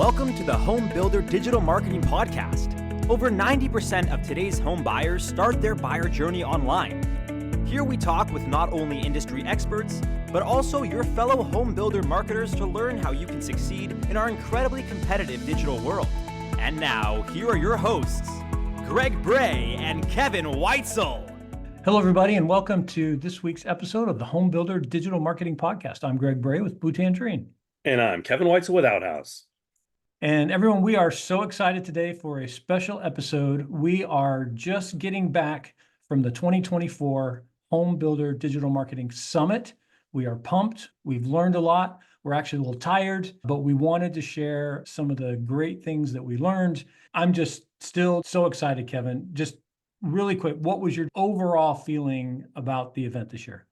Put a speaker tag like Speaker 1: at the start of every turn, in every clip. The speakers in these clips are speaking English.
Speaker 1: Welcome to the Home Builder Digital Marketing Podcast. Over 90% of today's home buyers start their buyer journey online. Here we talk with not only industry experts, but also your fellow home builder marketers to learn how you can succeed in our incredibly competitive digital world. And now, here are your hosts, Bray and Kevin Weitzel.
Speaker 2: Hello, everybody, and welcome to this week's episode of the Home Builder Digital Marketing Podcast. I'm Bray with Blue Tangerine.
Speaker 3: And I'm Kevin Weitzel with Outhouse.
Speaker 2: And everyone, we are so excited today for a special episode. We are just getting back from the 2024 Home Builder Digital Marketing Summit. We are pumped. We've learned a lot. We're actually a little tired, but we wanted to share some of the great things that we learned. I'm just still so excited, Kevin. Just really quick, what was your overall feeling about the event this year?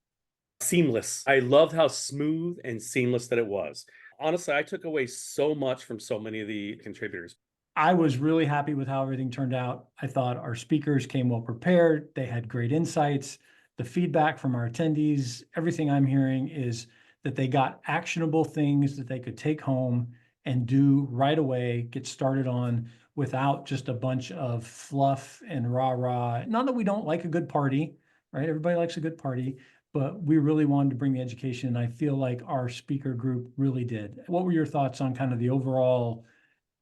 Speaker 3: Seamless. I loved how smooth and seamless that it was. Honestly, I took away so much from so many of the contributors.
Speaker 2: I was really happy with how everything turned out. I thought our speakers came well prepared. They had great insights. The feedback from our attendees, everything I'm hearing is that they got actionable things that they could take home and do right away, get started on without just a bunch of fluff and rah-rah. Not that we don't like a good party, right? Everybody likes a good party, but we really wanted to bring the education, and I feel like our speaker group really did. What were your thoughts on kind of the overall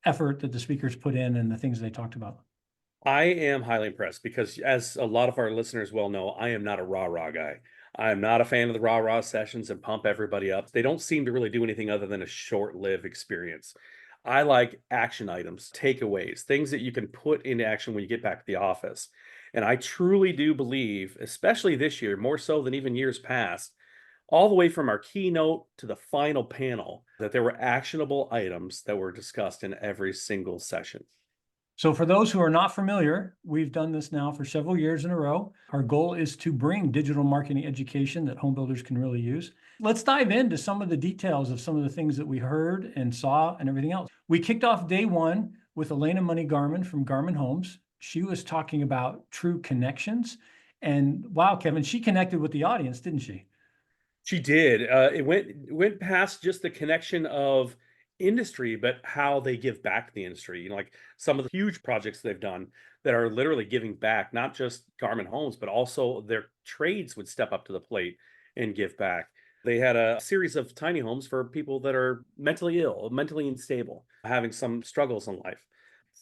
Speaker 2: effort that the speakers put in and the things they talked about?
Speaker 3: I am highly impressed because, as a lot of our listeners well know, I am not a rah-rah guy. I'm not a fan of the rah-rah sessions and pump everybody up. They don't seem to really do anything other than a short-lived experience. I like action items, takeaways, things that you can put into action when you get back to the office. And I truly do believe, especially this year, more so than even years past, all the way from our keynote to the final panel, that there were actionable items that were discussed in every single session.
Speaker 2: So for those who are not familiar, we've done this now for several years in a row. Our goal is to bring digital marketing education that home builders can really use. Let's dive into some of the details of some of the things that we heard and saw and everything else. We kicked off day one with Elena Money-Garmin from Garmin Homes. She was talking about true connections. And wow, Kevin, she connected with the audience, didn't she?
Speaker 3: She did. It went past just the connection of industry, but how they give back to the industry. You know, like some of the huge projects they've done that are literally giving back, not just Garmin Homes, but also their trades would step up to the plate and give back. They had a series of tiny homes for people that are mentally ill, mentally unstable, having some struggles in life.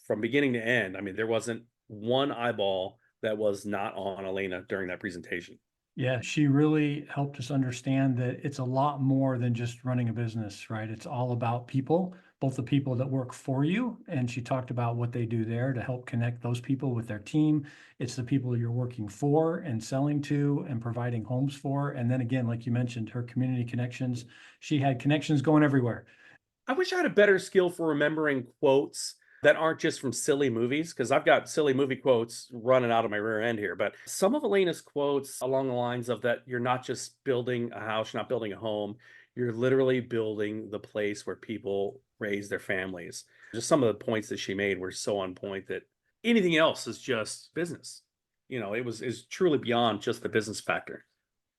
Speaker 3: From beginning to end, I mean, there wasn't one eyeball that was not on Elena during that presentation.
Speaker 2: Yeah, she really helped us understand that it's a lot more than just running a business, right? It's all about people, both the people that work for you. And she talked about what they do there to help connect those people with their team. It's the people you're working for and selling to and providing homes for. And then again, like you mentioned, her community connections, she had connections going everywhere.
Speaker 3: I wish I had a better skill for remembering quotes that aren't just from silly movies, because I've got silly movie quotes running out of my rear end here. But some of Elena's quotes along the lines of that you're not just building a house, you're not building a home, you're literally building the place where people raise their families. Just some of the points that she made were so on point that anything else is just business. You know, is truly beyond just the business factor.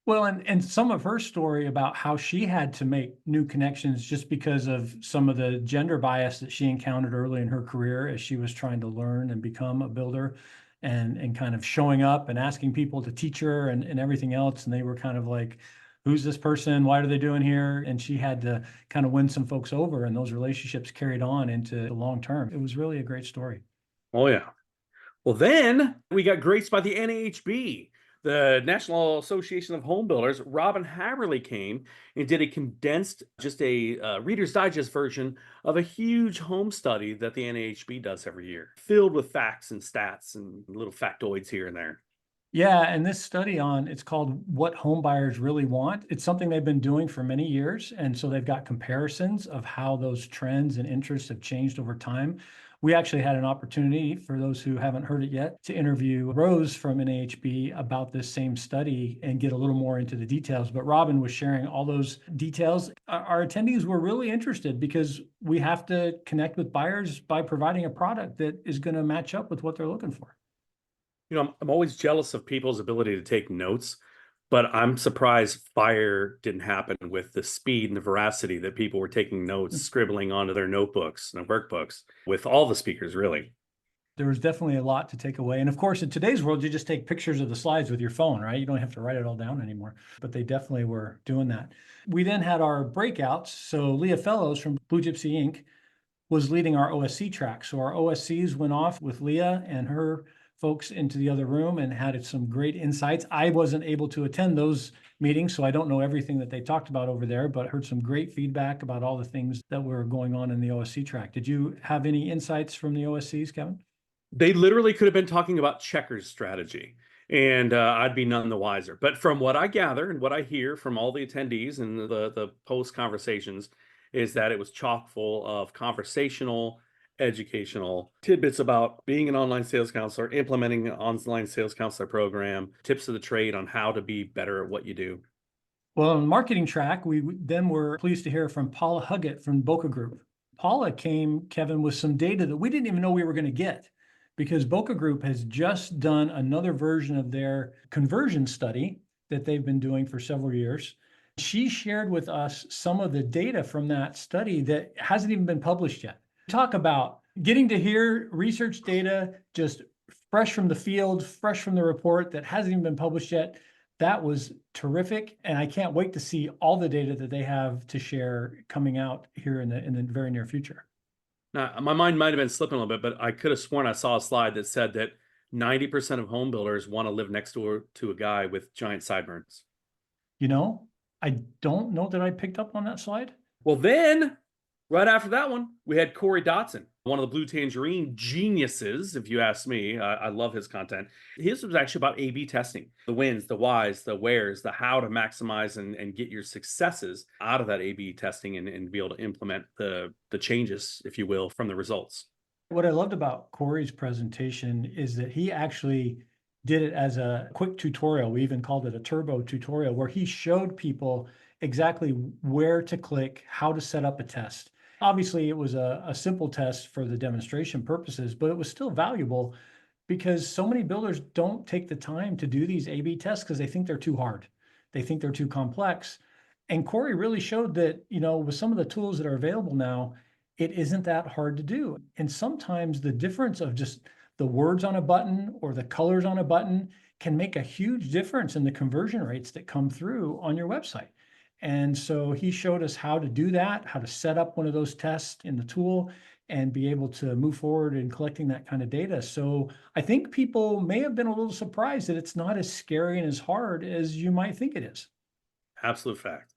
Speaker 2: Well, and some of her story about how she had to make new connections just because of some of the gender bias that she encountered early in her career as she was trying to learn and become a builder and kind of showing up and asking people to teach her and everything else. And they were kind of like, who's this person? What are they doing here? And she had to kind of win some folks over, and those relationships carried on into the long term. It was really a great story.
Speaker 3: Oh, yeah. Well, then we got graced by the NAHB. The National Association of Home Builders. Robin Haberly came and did a condensed, just a Reader's Digest version of a huge home study that the NAHB does every year, filled with facts and stats and little factoids here and there.
Speaker 2: Yeah, and this study it's called What Home Buyers Really Want. It's something they've been doing for many years. And so they've got comparisons of how those trends and interests have changed over time. We actually had an opportunity, for those who haven't heard it yet, to interview Rose from NAHB about this same study and get a little more into the details. But Robin was sharing all those details. Our attendees were really interested because we have to connect with buyers by providing a product that is going to match up with what they're looking for.
Speaker 3: You know, I'm always jealous of people's ability to take notes, But I'm surprised fire didn't happen with the speed and the veracity that people were taking notes, scribbling onto their notebooks and workbooks with all the speakers, really.
Speaker 2: There was definitely a lot to take away. And of course, in today's world, you just take pictures of the slides with your phone, right? You don't have to write it all down anymore. But they definitely were doing that. We then had our breakouts. So Leah Fellows from Blue Gypsy Inc. was leading our OSC track. So our OSCs went off with Leah and her folks into the other room and had some great insights. I wasn't able to attend those meetings, so I don't know everything that they talked about over there, but heard some great feedback about all the things that were going on in the OSC track. Did you have any insights from the OSCs, Kevin?
Speaker 3: They literally could have been talking about checkers strategy, and I'd be none the wiser. But from what I gather and what I hear from all the attendees and the post conversations, is that it was chock full of conversational, educational tidbits about being an online sales counselor, implementing an online sales counselor program, tips of the trade on how to be better at what you do.
Speaker 2: Well, on the marketing track, we then were pleased to hear from Paula Huggett from Boca Group. Paula came, Kevin, with some data that we didn't even know we were going to get, because Boca Group has just done another version of their conversion study that they've been doing for several years. She shared with us some of the data from that study that hasn't even been published yet. Talk about getting to hear research data just fresh from the field, fresh from the report that hasn't even been published yet. That was terrific. And I can't wait to see all the data that they have to share coming out here in the very near future.
Speaker 3: Now, my mind might have been slipping a little bit, but I could have sworn I saw a slide that said that 90% of home builders want to live next door to a guy with giant sideburns.
Speaker 2: You know, I don't know that I picked up on that slide.
Speaker 3: Well, then, right after that one, we had Corey Dotson, one of the Blue Tangerine geniuses, if you ask me. I love his content. His was actually about A/B testing, the wins, the whys, the wheres, the how to maximize and get your successes out of that A/B testing and be able to implement the changes, if you will, from the results.
Speaker 2: What I loved about Corey's presentation is that he actually did it as a quick tutorial. We even called it a turbo tutorial, where he showed people exactly where to click, how to set up a test. Obviously, it was a simple test for the demonstration purposes, but it was still valuable because so many builders don't take the time to do these A/B tests because they think they're too hard. They think they're too complex. And Corey really showed that, with some of the tools that are available now, it isn't that hard to do. And sometimes the difference of just the words on a button or the colors on a button can make a huge difference in the conversion rates that come through on your website. And so he showed us how to do that, how to set up one of those tests in the tool and be able to move forward in collecting that kind of data. So I think people may have been a little surprised that it's not as scary and as hard as you might think it is.
Speaker 3: Absolute fact.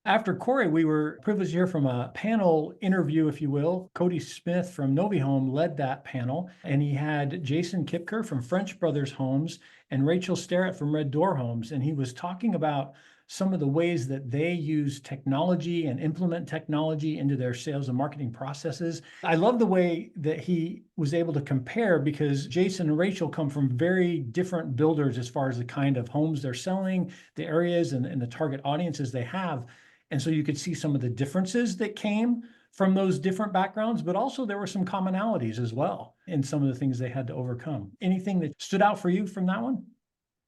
Speaker 2: After Corey, we were privileged to hear from a panel interview, if you will. Cody Smith from Novihome led that panel, and he had Jason Kipker from French Brothers Homes and Rachel Starrett from Red Door Homes. And he was talking about some of the ways that they use technology and implement technology into their sales and marketing processes. I love the way that he was able to compare, because Jason and Rachel come from very different builders as far as the kind of homes they're selling, the areas and the target audiences they have. And so you could see some of the differences that came from those different backgrounds, but also there were some commonalities as well in some of the things they had to overcome. Anything that stood out for you from that one?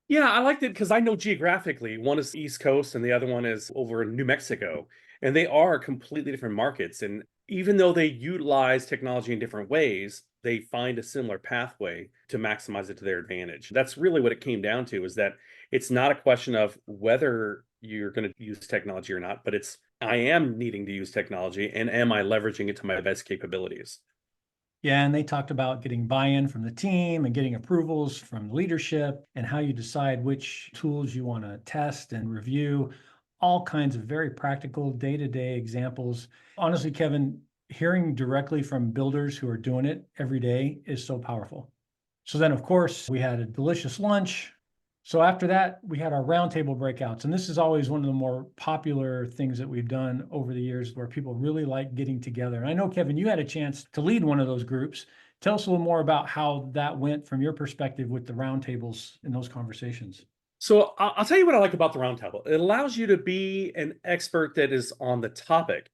Speaker 3: Yeah, I liked it because I know geographically, one is East Coast and the other one is over in New Mexico, and they are completely different markets. And even though they utilize technology in different ways, they find a similar pathway to maximize it to their advantage. That's really what it came down to, is that it's not a question of whether you're going to use technology or not, but it's, I am needing to use technology, and am I leveraging it to my best capabilities?
Speaker 2: Yeah, and they talked about getting buy-in from the team and getting approvals from leadership and how you decide which tools you want to test and review, all kinds of very practical day-to-day examples. Honestly, Kevin, hearing directly from builders who are doing it every day is so powerful. So then, of course, we had a delicious lunch. So after that, we had our roundtable breakouts. And this is always one of the more popular things that we've done over the years, where people really like getting together. And I know, Kevin, you had a chance to lead one of those groups. Tell us a little more about how that went from your perspective with the roundtables in those conversations.
Speaker 3: So I'll tell you what I like about the roundtable. It allows you to be an expert that is on the topic,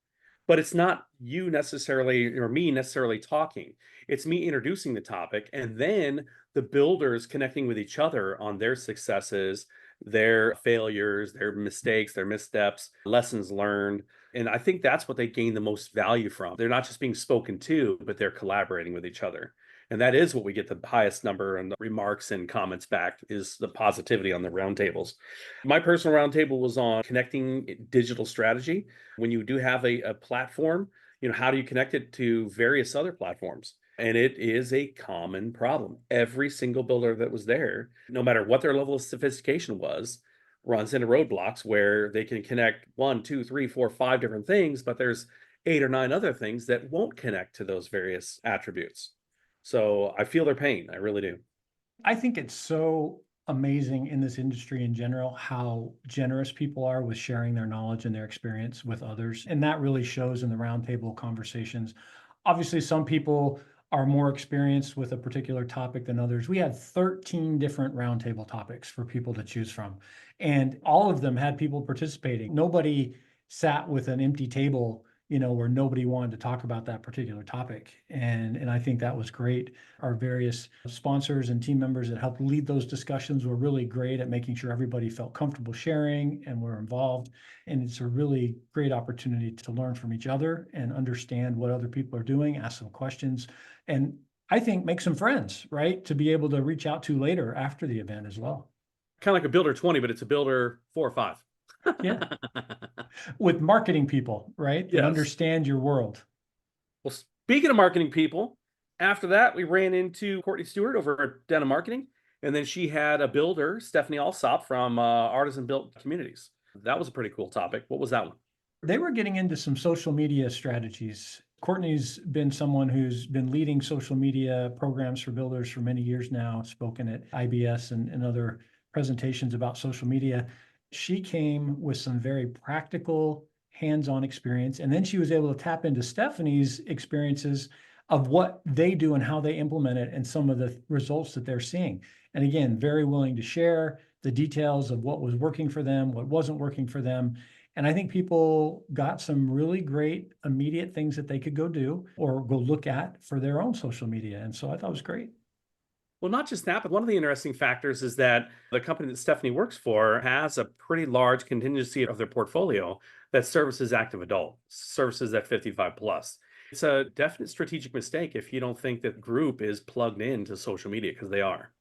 Speaker 3: but it's not you necessarily or me necessarily talking. It's me introducing the topic, and then the builders connecting with each other on their successes, their failures, their mistakes, their missteps, lessons learned. And I think that's what they gain the most value from. They're not just being spoken to, but they're collaborating with each other. And that is what we get the highest number and remarks and comments back is the positivity on the roundtables. My personal roundtable was on connecting digital strategy. When you do have a platform, how do you connect it to various other platforms? And it is a common problem. Every single builder that was there, no matter what their level of sophistication was, runs into roadblocks where they can connect 1, 2, 3, 4, 5 different things, but there's 8 or 9 other things that won't connect to those various attributes. So I feel their pain. I really do.
Speaker 2: I think it's so amazing in this industry in general how generous people are with sharing their knowledge and their experience with others. And that really shows in the roundtable conversations. Obviously, some people are more experienced with a particular topic than others. We had 13 different roundtable topics for people to choose from, and all of them had people participating. Nobody sat with an empty table, where nobody wanted to talk about that particular topic. And I think that was great. Our various sponsors and team members that helped lead those discussions were really great at making sure everybody felt comfortable sharing and were involved. And it's a really great opportunity to learn from each other and understand what other people are doing, ask some questions, and I think make some friends, right? To be able to reach out to later after the event as well.
Speaker 3: Kind of like a builder 20, but it's a builder 4 or 5.
Speaker 2: Yeah. With marketing people, right? That
Speaker 3: Yes.
Speaker 2: understand your world.
Speaker 3: Well, speaking of marketing people, after that, we ran into Courtney Stewart over at Denim Marketing. And then she had a builder, Stephanie Alsop from Artisan Built Communities. That was a pretty cool topic. What was that one?
Speaker 2: They were getting into some social media strategies. Courtney's been someone who's been leading social media programs for builders for many years now, spoken at IBS and other presentations about social media. She came with some very practical, hands-on experience, and then she was able to tap into Stephanie's experiences of what they do and how they implement it and some of the results that they're seeing. And again, very willing to share the details of what was working for them, what wasn't working for them. And I think people got some really great immediate things that they could go do or go look at for their own social media. And so I thought it was great.
Speaker 3: Well, not just that, but one of the interesting factors is that the company that Stephanie works for has a pretty large contingency of their portfolio that services active adult, services that 55 plus. It's a definite strategic mistake if you don't think that group is plugged into social media, because they are.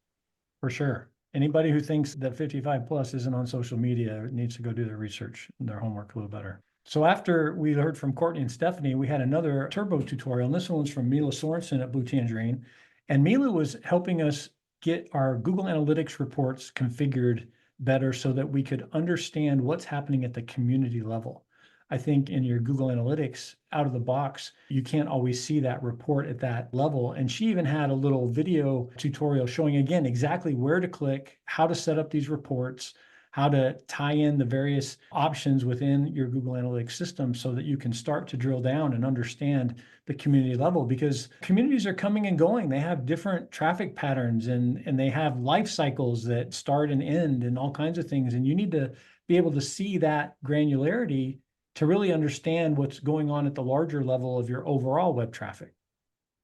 Speaker 2: For sure. Anybody who thinks that 55 plus isn't on social media needs to go do their research and their homework a little better. So after we heard from Courtney and Stephanie, we had another turbo tutorial, and this one's from Mila Sorensen at Blue Tangerine. And Mila was helping us get our Google Analytics reports configured better so that we could understand what's happening at the community level. I think in your Google Analytics out of the box, you can't always see that report at that level. And she even had a little video tutorial showing, again, exactly where to click, how to set up these reports, how to tie in the various options within your Google Analytics system so that you can start to drill down and understand the community level, because communities are coming and going. They have different traffic patterns and they have life cycles that start and end and all kinds of things. And you need to be able to see that granularity to really understand what's going on at the larger level of your overall web traffic.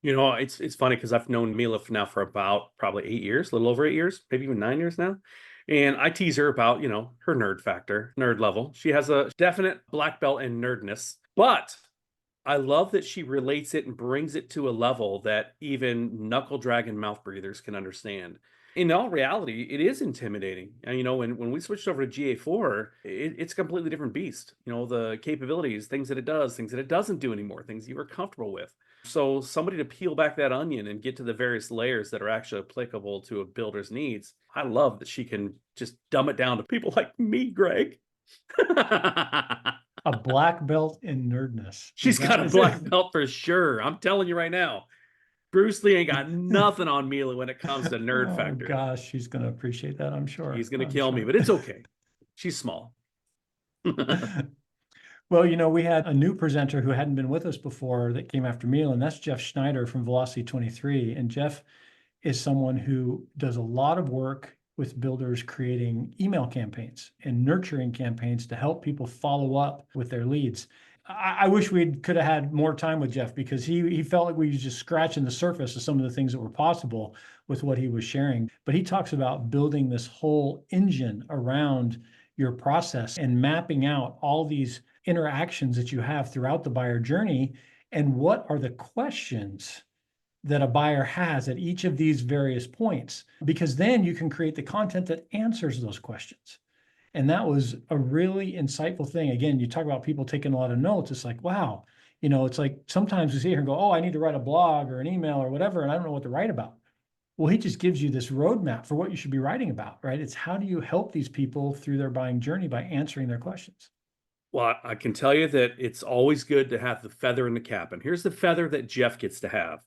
Speaker 3: It's funny because I've known Mila for about probably 8 years, a little over 8 years, maybe even 9 years now. And I tease her about, her nerd factor, nerd level. She has a definite black belt in nerdness, but I love that she relates it and brings it to a level that even knuckle dragging mouth breathers can understand. In all reality, it is intimidating. And, when we switched over to GA4, it's a completely different beast. The capabilities, things that it does, things that it doesn't do anymore, things you were comfortable with. So somebody to peel back that onion and get to the various layers that are actually applicable to a builder's needs. I love that she can just dumb it down to people like me, Greg.
Speaker 2: A black belt in nerdness.
Speaker 3: She's got a black belt for sure. I'm telling you right now. Bruce Lee ain't got nothing on Mila when it comes to nerd factor.
Speaker 2: Oh gosh, she's going to appreciate that, I'm sure.
Speaker 3: He's going to kill me, but it's okay. She's small.
Speaker 2: Well, we had a new presenter who hadn't been with us before that came after Mila, and that's Jeff Schneider from Velocity 23. And Jeff is someone who does a lot of work with builders creating email campaigns and nurturing campaigns to help people follow up with their leads. I wish we could have had more time with Jeff, because he felt like we were just scratching the surface of some of the things that were possible with what he was sharing. But he talks about building this whole engine around your process and mapping out all these interactions that you have throughout the buyer journey, and what are the questions that a buyer has at each of these various points, because then you can create the content that answers those questions. And that was a really insightful thing. Again, you talk about people taking a lot of notes. It's like, wow, it's like sometimes we sit here and go, oh, I need to write a blog or an email or whatever, and I don't know what to write about. Well, he just gives you this roadmap for what you should be writing about, right? It's how do you help these people through their buying journey by answering their questions?
Speaker 3: Well, I can tell you that it's always good to have the feather in the cap. And here's the feather that Jeff gets to have.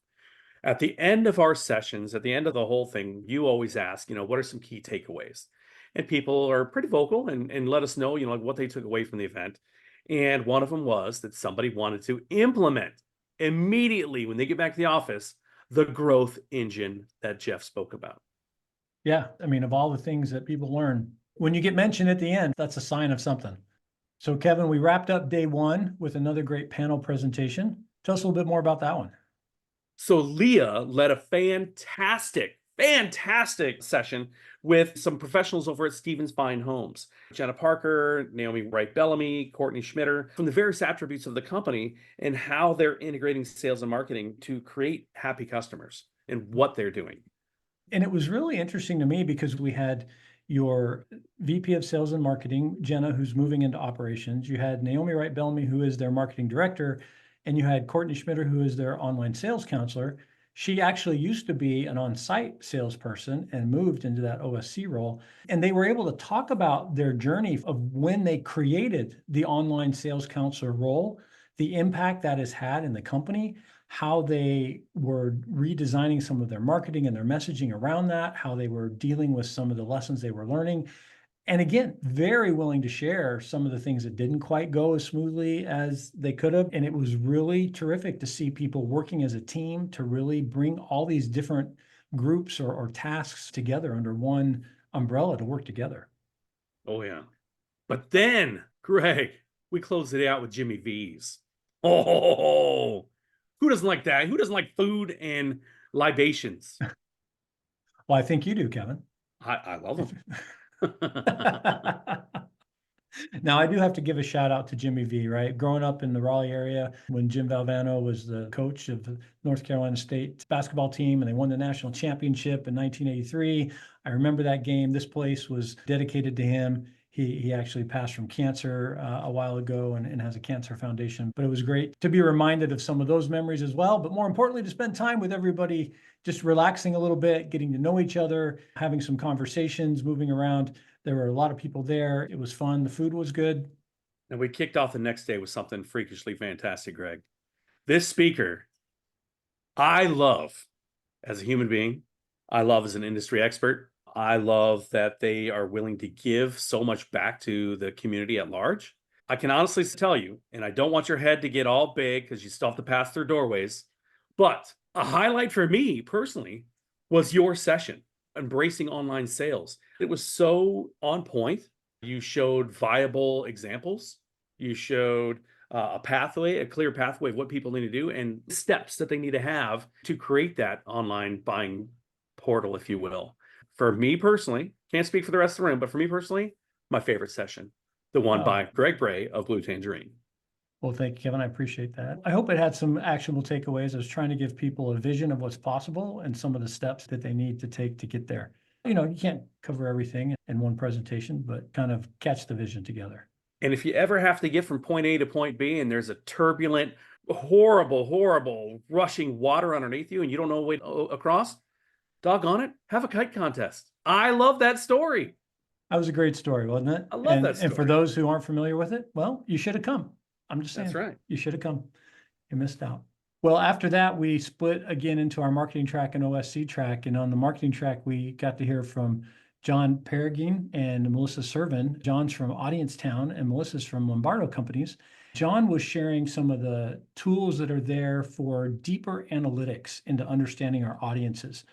Speaker 3: At the end of our sessions, at the end of the whole thing, you always ask, what are some key takeaways? And people are pretty vocal and let us know, like what they took away from the event. And one of them was that somebody wanted to implement immediately when they get back to the office, the growth engine that Jeff spoke about.
Speaker 2: Yeah. I mean, of all the things that people learn, when you get mentioned at the end, that's a sign of something. So Kevin, we wrapped up day one with another great panel presentation. Tell us a little bit more about that one.
Speaker 3: So Leah led a fantastic session with some professionals over at Stevens Fine Homes. Jenna Parker, Naomi Wright-Bellamy, Courtney Schmitter, from the various attributes of the company and how they're integrating sales and marketing to create happy customers and what they're doing.
Speaker 2: And it was really interesting to me because we had your VP of Sales and Marketing, Jenna, who's moving into operations. You had Naomi Wright-Bellamy, who is their marketing director, and you had Courtney Schmitter, who is their online sales counselor. She actually used to be an on-site salesperson and moved into that OSC role. And they were able to talk about their journey of when they created the online sales counselor role, the impact that has had in the company, how they were redesigning some of their marketing and their messaging around that, how they were dealing with some of the lessons they were learning. And again, very willing to share some of the things that didn't quite go as smoothly as they could have. And it was really terrific to see people working as a team to really bring all these different groups or tasks together under one umbrella to work together.
Speaker 3: Oh, yeah. But then, Greg, we closed it out with Jimmy V's. Oh, who doesn't like that? Who doesn't like food and libations?
Speaker 2: Well, I think you do, Kevin.
Speaker 3: I love them.
Speaker 2: Now, I do have to give a shout out to Jimmy V, right? Growing up in the Raleigh area, when Jim Valvano was the coach of the North Carolina State basketball team and they won the national championship in 1983. I remember that game. This place was dedicated to him. He actually passed from cancer a while ago and has a cancer foundation. But it was great to be reminded of some of those memories as well. But more importantly, to spend time with everybody, just relaxing a little bit, getting to know each other, having some conversations, moving around. There were a lot of people there. It was fun. The food was good.
Speaker 3: And we kicked off the next day with something freakishly fantastic, Greg. This speaker, I love as a human being. I love as an industry expert. I love that they are willing to give so much back to the community at large. I can honestly tell you, and I don't want your head to get all big because you still have to pass through doorways, but a highlight for me personally was your session, Embracing Online Sales. It was so on point. You showed viable examples. You showed a pathway, a clear pathway of what people need to do and steps that they need to have to create that online buying portal, if you will. For me personally, can't speak for the rest of the room, but for me personally, my favorite session, the one by Greg Bray of Blue Tangerine.
Speaker 2: Well, thank you, Kevin. I appreciate that. I hope it had some actionable takeaways. I was trying to give people a vision of what's possible and some of the steps that they need to take to get there. You can't cover everything in one presentation, but kind of catch the vision together.
Speaker 3: And if you ever have to get from point A to point B and there's a turbulent, horrible, rushing water underneath you and you don't know a way across, doggone it, have a kite contest. I love that story.
Speaker 2: That was a great story, wasn't it?
Speaker 3: I love that story.
Speaker 2: And for those who aren't familiar with it, well, you should have come. I'm just saying.
Speaker 3: That's right.
Speaker 2: You should have come. You missed out. Well, after that, we split again into our marketing track and OSC track. And on the marketing track, we got to hear from John Peregrine and Melissa Servin. John's from Audience Town and Melissa's from Lombardo Companies. John was sharing some of the tools that are there for deeper analytics into understanding our audiences,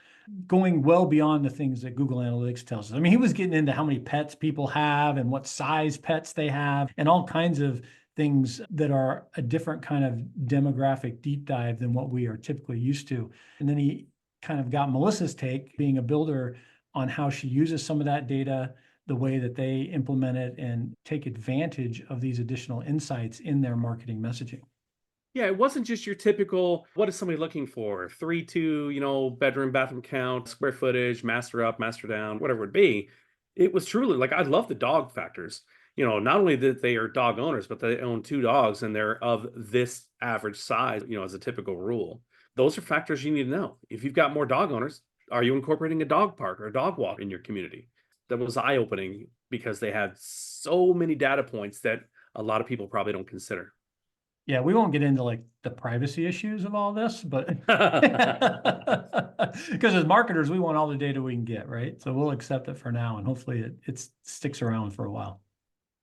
Speaker 2: going well beyond the things that Google Analytics tells us. I mean, he was getting into how many pets people have and what size pets they have and all kinds of things that are a different kind of demographic deep dive than what we are typically used to. And then he kind of got Melissa's take, being a builder, on how she uses some of that data, the way that they implement it and take advantage of these additional insights in their marketing messaging.
Speaker 3: Yeah, it wasn't just your typical, what is somebody looking for? 3-2, bedroom, bathroom count, square footage, master up, master down, whatever it would be. It was truly like, I love the dog factors. Not only that they are dog owners, but they own 2 dogs and they're of this average size, as a typical rule. Those are factors you need to know. If you've got more dog owners, are you incorporating a dog park or a dog walk in your community? That was eye opening because they had so many data points that a lot of people probably don't consider.
Speaker 2: Yeah, we won't get into like the privacy issues of all this, but because as marketers, we want all the data we can get, right? So we'll accept it for now, and hopefully it sticks around for a while.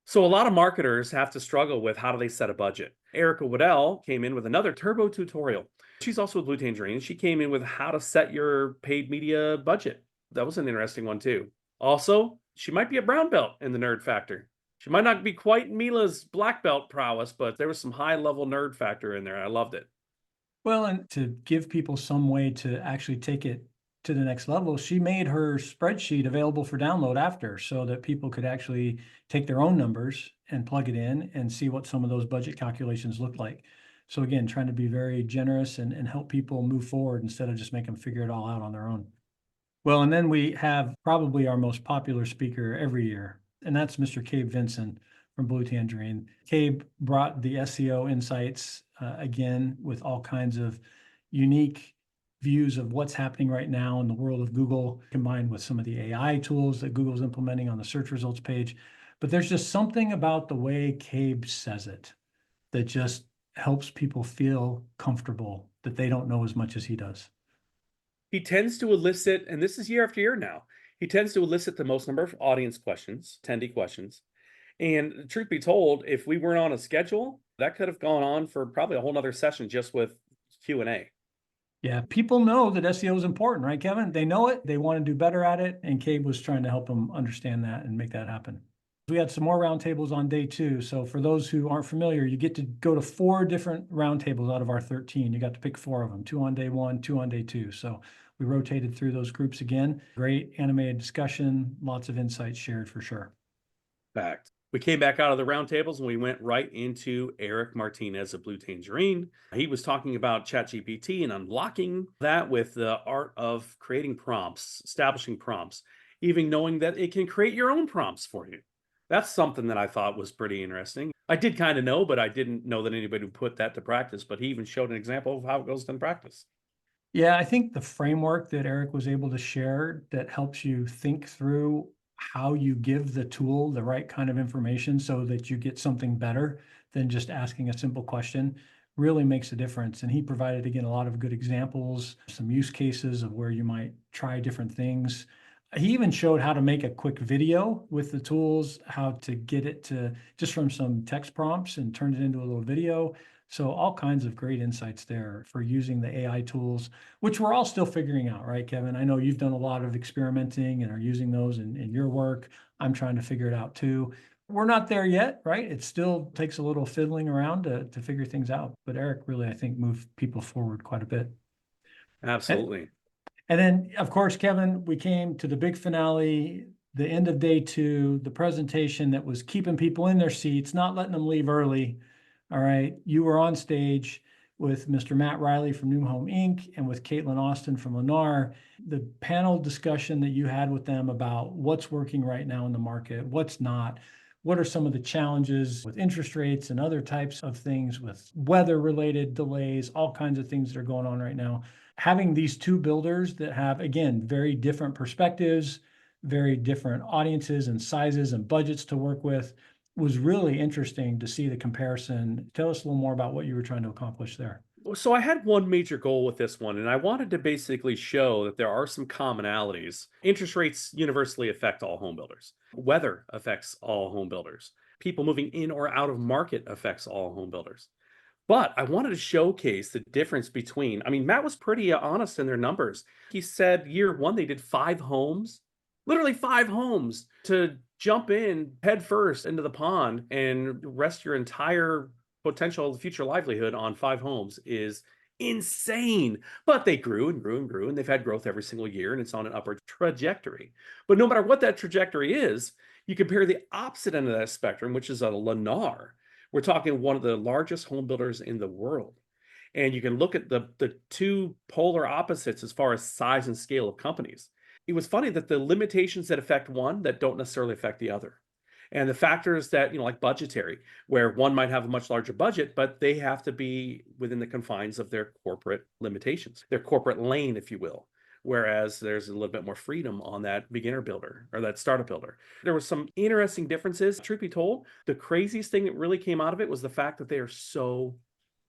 Speaker 3: So a lot of marketers have to struggle with how do they set a budget. Erica Waddell came in with another turbo tutorial. She's also with Blue Tangerine. She came in with how to set your paid media budget. That was an interesting one too. Also, she might be a brown belt in the nerd factor. She might not be quite Mila's black belt prowess, but there was some high level nerd factor in there. I loved it.
Speaker 2: Well, and to give people some way to actually take it to the next level, she made her spreadsheet available for download after, so that people could actually take their own numbers and plug it in and see what some of those budget calculations look like. So again, trying to be very generous and help people move forward instead of just make them figure it all out on their own. Well, and then we have probably our most popular speaker every year, and that's Mr. Cabe Vinson from Blue Tangerine. Cabe brought the SEO insights again with all kinds of unique views of what's happening right now in the world of Google, combined with some of the AI tools that Google's implementing on the search results page. But there's just something about the way Cabe says it that just helps people feel comfortable that they don't know as much as he does.
Speaker 3: He tends to elicit, and this is year after year now, he tends to elicit the most number of audience questions, attendee questions. And truth be told, if we weren't on a schedule, that could have gone on for probably a whole nother session just with Q&A.
Speaker 2: Yeah, people know that SEO is important, right, Kevin? They know it, they want to do better at it, and Cabe was trying to help them understand that and make that happen. We had some more roundtables on day 2. So for those who aren't familiar, you get to go to 4 different roundtables out of our 13. You got to pick 4 of them, 2 on day 1, 2 on day 2. So we rotated through those groups again. Great animated discussion, lots of insights shared for sure.
Speaker 3: Fact. We came back out of the roundtables and we went right into Eric Martinez of Blue Tangerine. He was talking about ChatGPT and unlocking that with the art of creating prompts, establishing prompts, even knowing that it can create your own prompts for you. That's something that I thought was pretty interesting. I did kind of know, but I didn't know that anybody would put that to practice. But he even showed an example of how it goes in practice.
Speaker 2: Yeah, I think the framework that Eric was able to share that helps you think through how you give the tool the right kind of information so that you get something better than just asking a simple question really makes a difference. And he provided, again, a lot of good examples, some use cases of where you might try different things. He even showed how to make a quick video with the tools, how to get it to just from some text prompts and turn it into a little video. So all kinds of great insights there for using the AI tools, which we're all still figuring out, right, Kevin? I know you've done a lot of experimenting and are using those in your work. I'm trying to figure it out too. We're not there yet, right? It still takes a little fiddling around to figure things out. But Eric really, I think, moved people forward quite a bit.
Speaker 3: Absolutely.
Speaker 2: And then, of course, Kevin, we came to the big finale, the end of day 2, the presentation that was keeping people in their seats, not letting them leave early. All right. You were on stage with Mr. Matt Riley from New Home Inc. and with Caitlin Austin from Lennar. The panel discussion that you had with them about what's working right now in the market, what's not, what are some of the challenges with interest rates and other types of things with weather-related delays, all kinds of things that are going on right now. Having these 2 builders that have, again, very different perspectives, very different audiences and sizes and budgets to work with was really interesting to see the comparison. Tell us a little more about what you were trying to accomplish there.
Speaker 3: So I had one major goal with this one, and I wanted to basically show that there are some commonalities. Interest rates universally affect all home builders. Weather affects all home builders. People moving in or out of market affects all home builders. But I wanted to showcase the difference between, Matt was pretty honest in their numbers. He said year 1, they did 5 homes literally 5 homes to jump in head first into the pond and rest your entire potential future livelihood on 5 homes is insane. But they grew and grew and grew, and they've had growth every single year, and it's on an upward trajectory. But no matter what that trajectory is, you compare the opposite end of that spectrum, which is a Lennar. We're talking one of the largest home builders in the world. And you can look at the two polar opposites as far as size and scale of companies. It was funny that the limitations that affect one that don't necessarily affect the other. And the factors that, like budgetary, where one might have a much larger budget, but they have to be within the confines of their corporate limitations, their corporate lane, if you will. Whereas there's a little bit more freedom on that beginner builder or that startup builder. There was some interesting differences. Truth be told, the craziest thing that really came out of it was the fact that they are so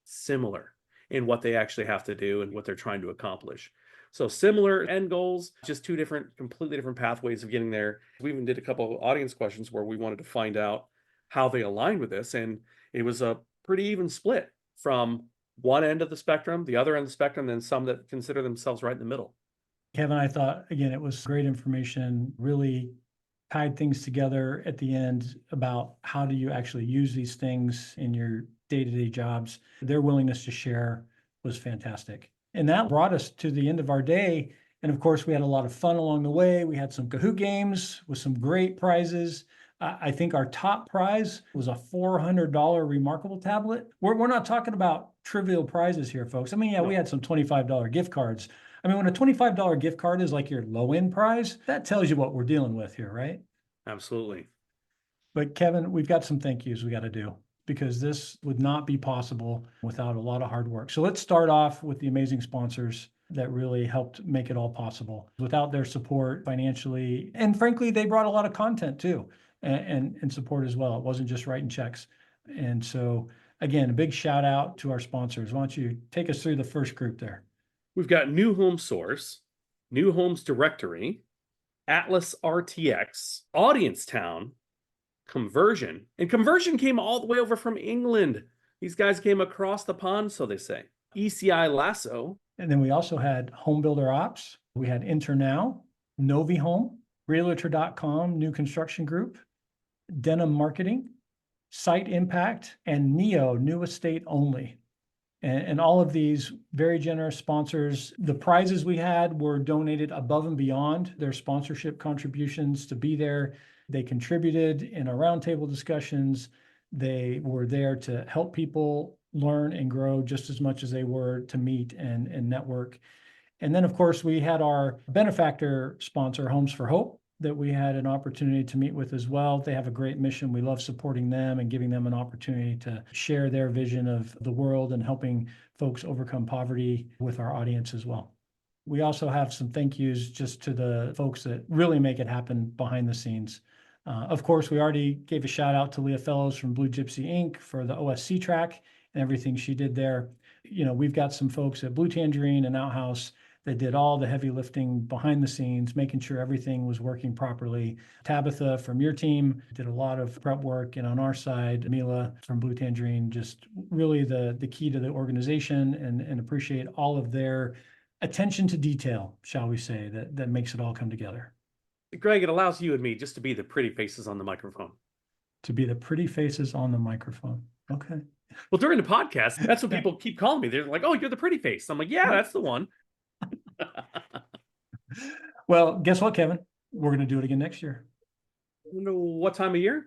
Speaker 3: similar in what they actually have to do and what they're trying to accomplish. So similar end goals, just two completely different pathways of getting there. We even did a couple of audience questions where we wanted to find out how they aligned with this. And it was a pretty even split from one end of the spectrum, the other end of the spectrum, and some that consider themselves right in the middle.
Speaker 2: Kevin, I thought, again, it was great information, really tied things together at the end about how do you actually use these things in your day-to-day jobs. Their willingness to share was fantastic. And that brought us to the end of our day. And of course, we had a lot of fun along the way. We had some Kahoot games with some great prizes. I think our top prize was a $400 Remarkable tablet. We're not talking about trivial prizes here, folks. I mean, yeah,
Speaker 3: No.
Speaker 2: we had some $25 gift cards. I mean, when a $25 gift card is like your low-end prize, that tells you what we're dealing with here, right?
Speaker 3: Absolutely.
Speaker 2: But Kevin, we've got some thank yous we got to do because this would not be possible without a lot of hard work. So let's start off with the amazing sponsors that really helped make it all possible. Without their support financially, and frankly, they brought a lot of content too, and support as well. It wasn't just writing checks. And so again, a big shout out to our sponsors. Why don't you take us through the first group there?
Speaker 3: We've got New Home Source, New Homes Directory, Atlas RTX, Audience Town, Conversion. And Conversion came all the way over from England. These guys came across the pond, so they say. ECI Lasso.
Speaker 2: And then we also had Home Builder Ops. We had InterNow, Novi Home, Realtor.com, New Construction Group, Denim Marketing, Site Impact, and Neo, New Estate Only. And all of these very generous sponsors. The prizes we had were donated above and beyond their sponsorship contributions to be there. They contributed in our roundtable discussions. They were there to help people learn and grow just as much as they were to meet and network. And then, of course, we had our benefactor sponsor, Homes for Hope, that we had an opportunity to meet with as well. They have a great mission. We love supporting them and giving them an opportunity to share their vision of the world and helping folks overcome poverty with our audience as well. We also have some thank yous just to the folks that really make it happen behind the scenes. Of course, we already gave a shout out to Leah Fellows from Blue Gypsy Inc. for the OSC track and everything she did there. We've got some folks at Blue Tangerine and Outhouse that did all the heavy lifting behind the scenes, making sure everything was working properly. Tabitha from your team did a lot of prep work. And on our side, Mila from Blue Tangerine, just really the key to the organization, and appreciate all of their attention to detail, shall we say, that makes it all come together.
Speaker 3: Greg, it allows you and me just to be the pretty faces on the microphone.
Speaker 2: To be the pretty faces on the microphone. Okay.
Speaker 3: Well, during the podcast, that's what people keep calling me. They're like, "Oh, you're the pretty face." I'm like, "Yeah, that's the one."
Speaker 2: Well, guess what, Kevin? We're going to do it again next year.
Speaker 3: What time of year?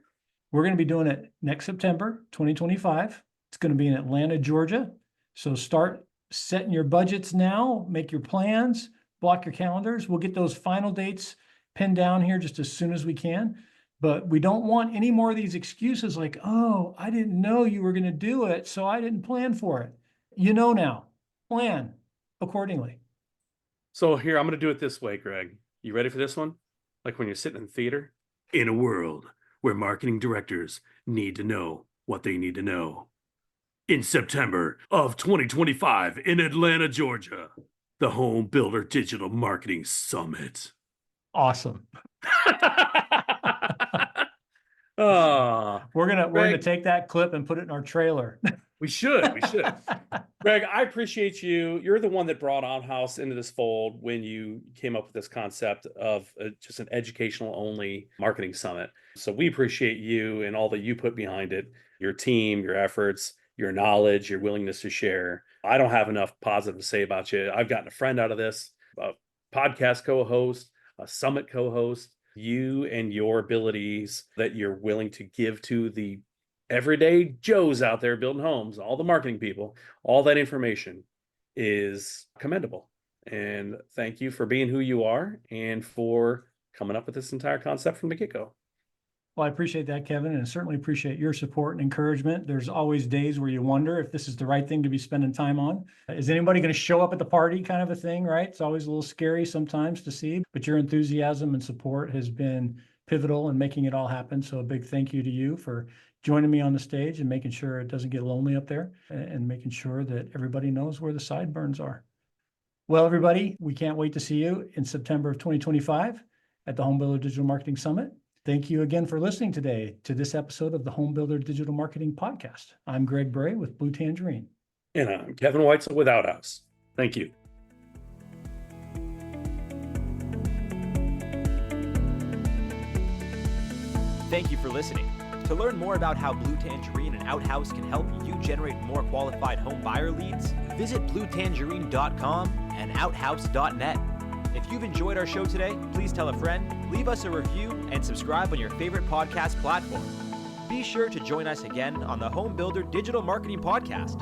Speaker 2: We're going to be doing it next September, 2025. It's going to be in Atlanta, Georgia. So start setting your budgets now, make your plans, block your calendars. We'll get those final dates pinned down here just as soon as we can. But we don't want any more of these excuses like, oh, I didn't know you were going to do it, so I didn't plan for it. You know now, plan accordingly.
Speaker 3: So here, I'm going to do it this way, Greg. You ready for this one? Like when you're sitting in theater? In a world where marketing directors need to know what they need to know. In September of 2025 in Atlanta, Georgia, the Home Builder Digital Marketing Summit.
Speaker 2: Awesome.
Speaker 3: Oh,
Speaker 2: we're gonna take that clip and put it in our trailer.
Speaker 3: we should. Greg, Greg, I appreciate you. You're the one that brought On House into this fold when you came up with this concept of just an educational only marketing summit. So we appreciate you and all that you put behind it, your team, your efforts, your knowledge, your willingness to share. I don't have enough positive to say about you. I've gotten a friend out of this, a podcast co-host, a summit co-host. You and your abilities that you're willing to give to the everyday Joes out there building homes, all the marketing people, all that information is commendable. And thank you for being who you are and for coming up with this entire concept from the get-go.
Speaker 2: Well, I appreciate that, Kevin, and I certainly appreciate your support and encouragement. There's always days where you wonder if this is the right thing to be spending time on. Is anybody going to show up at the party kind of a thing, right? It's always a little scary sometimes to see, but your enthusiasm and support has been pivotal in making it all happen. So a big thank you to you for joining me on the stage and making sure it doesn't get lonely up there and making sure that everybody knows where the sideburns are. Well, everybody, we can't wait to see you in September of 2025 at the Home Builder Digital Marketing Summit. Thank you again for listening today to this episode of the Home Builder Digital Marketing Podcast. I'm Greg Bray with Blue Tangerine.
Speaker 3: And I'm Kevin Weitzel with Outhouse. Thank you.
Speaker 1: Thank you for listening. To learn more about how Blue Tangerine and Outhouse can help you generate more qualified home buyer leads, visit bluetangerine.com and outhouse.net. If you've enjoyed our show today, please tell a friend, leave us a review, and subscribe on your favorite podcast platform. Be sure to join us again on the Home Builder Digital Marketing Podcast,